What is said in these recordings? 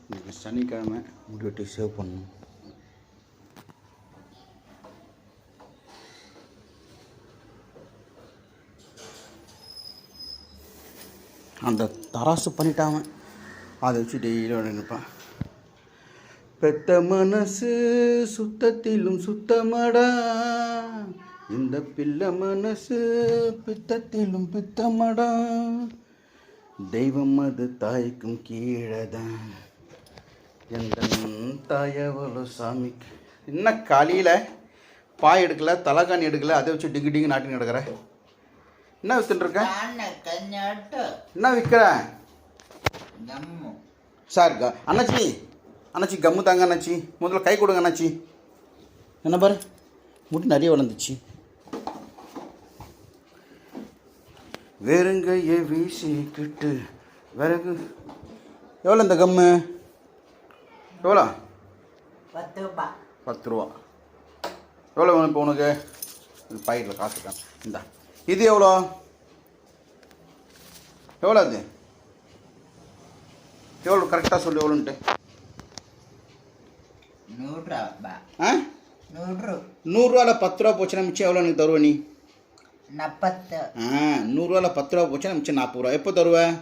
இன்றைக்கி சனிக்கிழமை முடி வெட்டி சேவ் பண்ணணும். அந்த தராசு பண்ணிட்டாங்க, அதை வச்சு டெய்லி நினைப்பேன். பெத்த மனசு சுத்தத்திலும் சுத்தமடா, இந்த பிள்ளை மனசு பித்தத்திலும் பித்தமடா, தெய்வம் அது தாய்க்கும் கீழதான், எந்த தாயவளோ சாமிக்கு. என்ன காலையில் பாய் எடுக்கல, தலைகாணி எடுக்கல, அதை வச்சு டிங்கு டிங்கு நாட்டின்னு எடுக்கிற. என்ன வித்துட்டுருக்க? என்ன விற்கிற? சார் அண்ணாச்சி, அண்ணாச்சி கம்மு தாங்க அண்ணாச்சி, முதல்ல கை கொடுங்க அண்ணாச்சி. என்ன பாரு, முடி நிறைய வளர்ந்துச்சு. வெறுங்கையை வீசிக்கிட்டு விறகு. எவ்வளோ இந்த கம்மு? எவ்வளோ? 10 ரூபா. 10 ரூபா. எவ்வளோ வேணும் இப்போ உனக்கு? பாக்கெட்டில் காசு இருக்கான். இந்தா. இது எவ்வளோ? எவ்வளோ அது? எவ்வளோ கரெக்டாக சொல்லு எவ்வளோன்ட்டு. 100 ரூபா. ஆ 100ரூவாவில் 10 ரூபா போச்சுன்னா மிச்சம் எவ்வளோ எனக்கு தருவ நீ? 40. 100ரூவாவில் 10 ரூபா போச்சுன்னா மிச்சம் 40 ரூபா. எப்போ தருவேன்?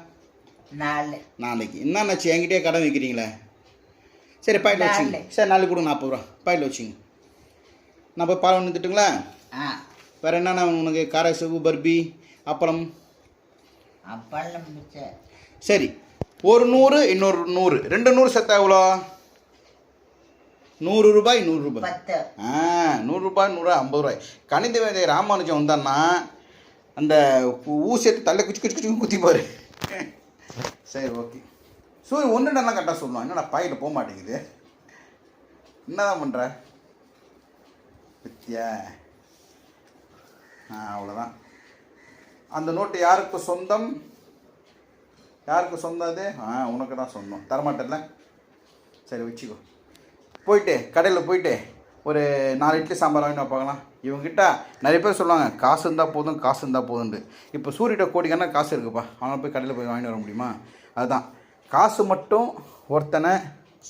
நாளைக்கு. என்னாச்சு என்கிட்டயே கடன் வைக்கிறீங்களே? சரி பாயிண்டில் வச்சுங்க. சரி நாளைக்கு கொடுங்க 40 ரூபா. பாயிண்டில் வச்சுங்க. நான் போய் பால் வந்துட்டுங்களா? வேறு என்னென்ன உனக்கு? காரசேவு, பர்பி, அப்பளம். சரி, ஒரு 100 இன்னொரு 100, 2 100 சேர்த்தா எவ்வளோ? 100 ரூபாய் 100 ரூபாய். 100 ரூபாய் 100 50 ரூபாய். கணித வேதை ராமானுஜம் வந்தான்னா அந்த ஊசியத்தை தள்ள குச்சி குச்சி குச்சி குத்திப்பாரு. சரி ஓகே. சூரிய ஒன்று நல்லா கரெக்டாக சொல்லணும். என்னடா பாயிட்ட போக மாட்டேங்குது, என்னதான் பண்ணுற வித்தியா? அவ்வளோதான். அந்த நோட்டு யாருக்கு சொந்தம்? யாருக்கு சொந்தம் அது? உனக்கு தான் சொந்தம். தரமாட்டேல்ல? சரி வச்சுக்கோ. போயிட்டு கடையில் போயிட்டு ஒரு 4 இட்லி சாம்பார் வாங்கி பார்க்கலாம். இவங்ககிட்ட நிறைய பேர் சொல்லுவாங்க காசு இருந்தால் போதும், காசு இருந்தால் போதுன்ட்டு. இப்போ சூரியட்ட கோடிக்கான காசு இருக்குப்பா, அவனை போய் கடையில் போய் வாங்கிட்டு வர முடியுமா? அதுதான், காசு மட்டும் ஒருத்தனை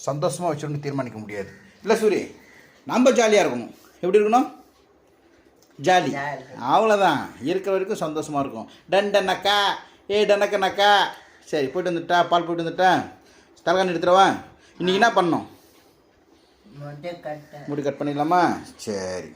சந்தோஷமாக வச்சுருந்து தீர்மானிக்க முடியாது. இல்லை சூரி, நம்ம ஜாலியாக இருக்கணும். எப்படி இருக்கணும்? ஜாலி. அவ்வளோதான். இருக்கிற வரைக்கும் சந்தோஷமாக இருக்கும். டன்னக்கா டனக்கனக்கா. சரி போய்ட்டு வந்துட்டா, பால் போய்ட்டு வந்துட்டா, தலைகாணி எடுத்துருவா. இன்றைக்கி என்ன பண்ணோம்? முடி கட் பண்ணிடலாமா? சரி.